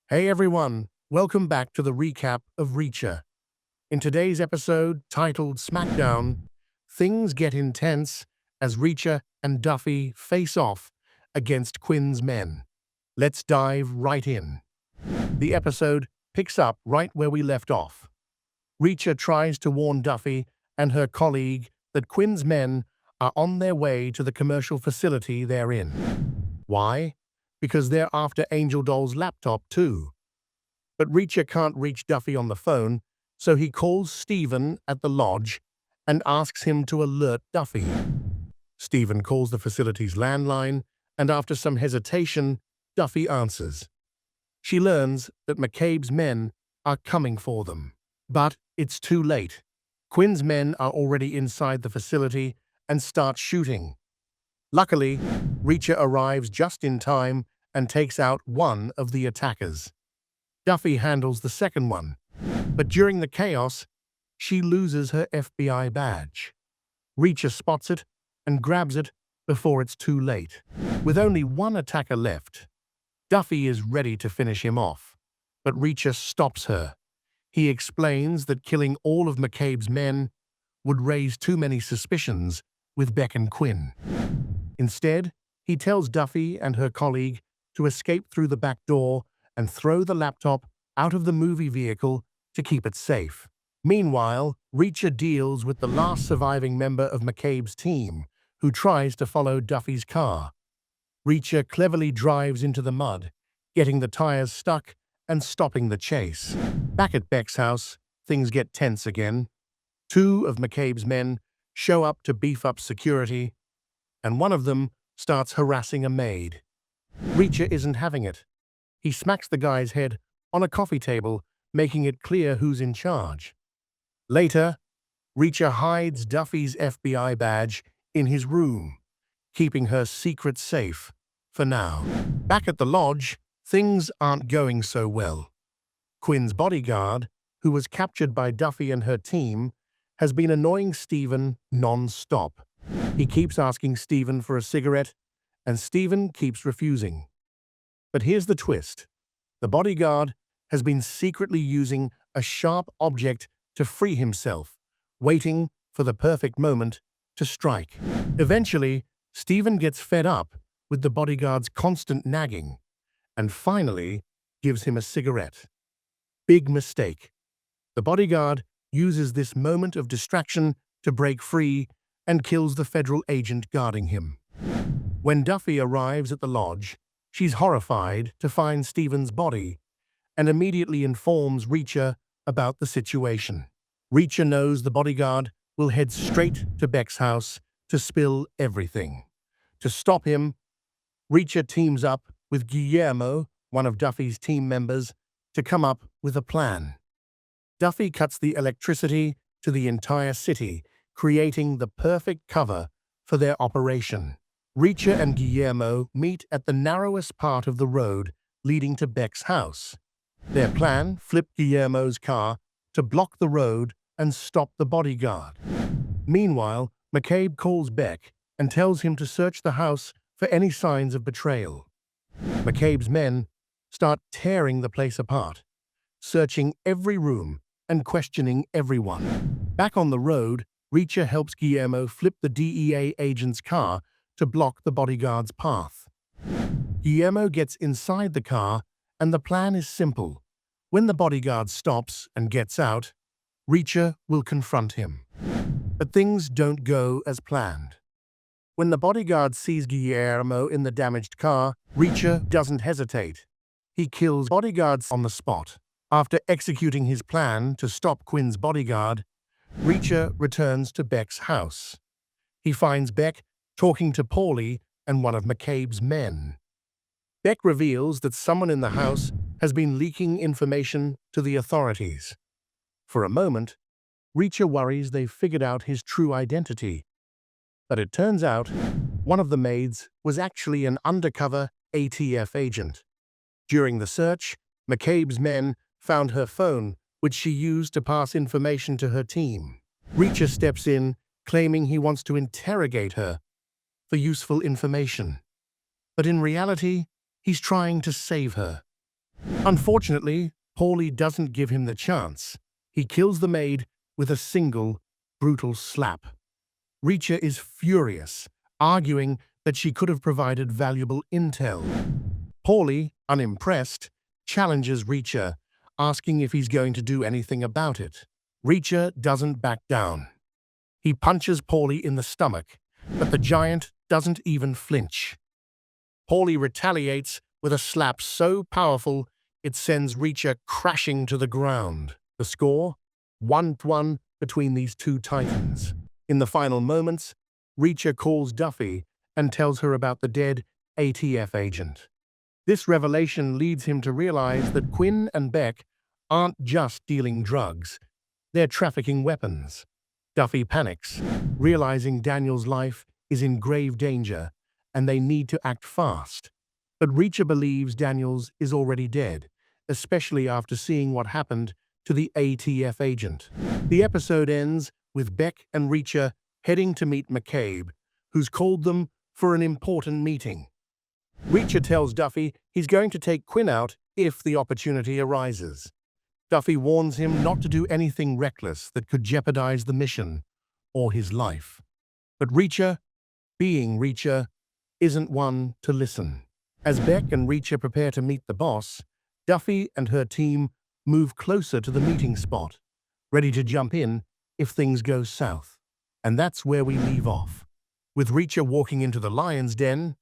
Hey everyone, welcome back to the recap of Reacher. In today's episode, titled Smackdown, things get intense as Reacher and Duffy face off against Quinn's men. Let's dive right in. The episode picks up right where we left off. Reacher tries to warn Duffy and her colleague that Quinn's men are on their way to the commercial facility they're in. Why? Because they're after Angel Doll's laptop too. But Reacher can't reach Duffy on the phone, so he calls Stephen at the lodge and asks him to alert Duffy. Stephen calls the facility's landline, and after some hesitation, Duffy answers. She learns that McCabe's men are coming for them. But it's too late. Quinn's men are already inside the facility and start shooting. Luckily, Reacher arrives just in time and takes out one of the attackers. Duffy handles the second one, but during the chaos, she loses her FBI badge. Reacher spots it and grabs it before it's too late. With only one attacker left, Duffy is ready to finish him off, but Reacher stops her. He explains that killing all of McCabe's men would raise too many suspicions with Beck and Quinn. Instead, he tells Duffy and her colleague to escape through the back door and throw the laptop out of the movie vehicle to keep it safe. Meanwhile, Reacher deals with the last surviving member of McCabe's team, who tries to follow Duffy's car. Reacher cleverly drives into the mud, getting the tires stuck and stopping the chase. Back at Beck's house, things get tense again. Two of McCabe's men show up to beef up security, and one of them starts harassing a maid. Reacher isn't having it. He smacks the guy's head on a coffee table, making it clear who's in charge. Later, Reacher hides Duffy's FBI badge in his room, keeping her secret safe for now. Back at the lodge, things aren't going so well. Quinn's bodyguard, who was captured by Duffy and her team, has been annoying Stephen non-stop. He keeps asking Stephen for a cigarette, and Stephen keeps refusing. But here's the twist. The bodyguard has been secretly using a sharp object to free himself, waiting for the perfect moment to strike. Eventually, Stephen gets fed up with the bodyguard's constant nagging, and finally gives him a cigarette. Big mistake. The bodyguard uses this moment of distraction to break free and kills the federal agent guarding him. When Duffy arrives at the lodge, she's horrified to find Stephen's body and immediately informs Reacher about the situation. Reacher knows the bodyguard will head straight to Beck's house to spill everything. To stop him, Reacher teams up with Guillermo, one of Duffy's team members, to come up with a plan. Duffy cuts the electricity to the entire city, creating the perfect cover for their operation. Reacher and Guillermo meet at the narrowest part of the road leading to Beck's house. Their plan flipped Guillermo's car to block the road and stop the bodyguard. Meanwhile, McCabe calls Beck and tells him to search the house for any signs of betrayal. McCabe's men start tearing the place apart, searching every room and questioning everyone. Back on the road, Reacher helps Guillermo flip the DEA agent's car to block the bodyguard's path. Guillermo gets inside the car, and the plan is simple. When the bodyguard stops and gets out, Reacher will confront him. But things don't go as planned. When the bodyguard sees Guillermo in the damaged car, Reacher doesn't hesitate. He kills bodyguards on the spot. After executing his plan to stop Quinn's bodyguard, Reacher returns to Beck's house. He finds Beck talking to Paulie and one of McCabe's men. Beck reveals that someone in the house has been leaking information to the authorities. For a moment, Reacher worries they've figured out his true identity. But it turns out one of the maids was actually an undercover ATF agent. During the search, McCabe's men found her phone, which she used to pass information to her team. Reacher steps in, claiming he wants to interrogate her for useful information. But in reality, he's trying to save her. Unfortunately, Paulie doesn't give him the chance. He kills the maid with a single, brutal slap. Reacher is furious, arguing that she could have provided valuable intel. Paulie, unimpressed, challenges Reacher, asking if he's going to do anything about it. Reacher doesn't back down. He punches Paulie in the stomach, but the giant doesn't even flinch. Paulie retaliates with a slap so powerful it sends Reacher crashing to the ground. The score? 1-1 between these two titans. In the final moments, Reacher calls Duffy and tells her about the dead ATF agent. This revelation leads him to realize that Quinn and Beck aren't just dealing drugs, they're trafficking weapons. Duffy panics, realizing Daniel's life is in grave danger and they need to act fast. But Reacher believes Daniels is already dead, especially after seeing what happened to the ATF agent. The episode ends with Beck and Reacher heading to meet McCabe, who's called them for an important meeting. Reacher tells Duffy he's going to take Quinn out if the opportunity arises. Duffy warns him not to do anything reckless that could jeopardize the mission or his life. But Reacher, being Reacher, isn't one to listen. As Beck and Reacher prepare to meet the boss, Duffy and her team move closer to the meeting spot, ready to jump in if things go south. And that's where we leave off, with Reacher walking into the lion's den,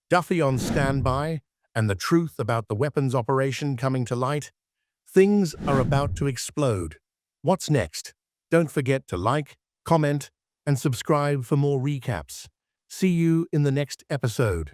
Duffy on standby, and the truth about the weapons operation coming to light. Things are about to explode. What's next? Don't forget to like, comment, and subscribe for more recaps. See you in the next episode.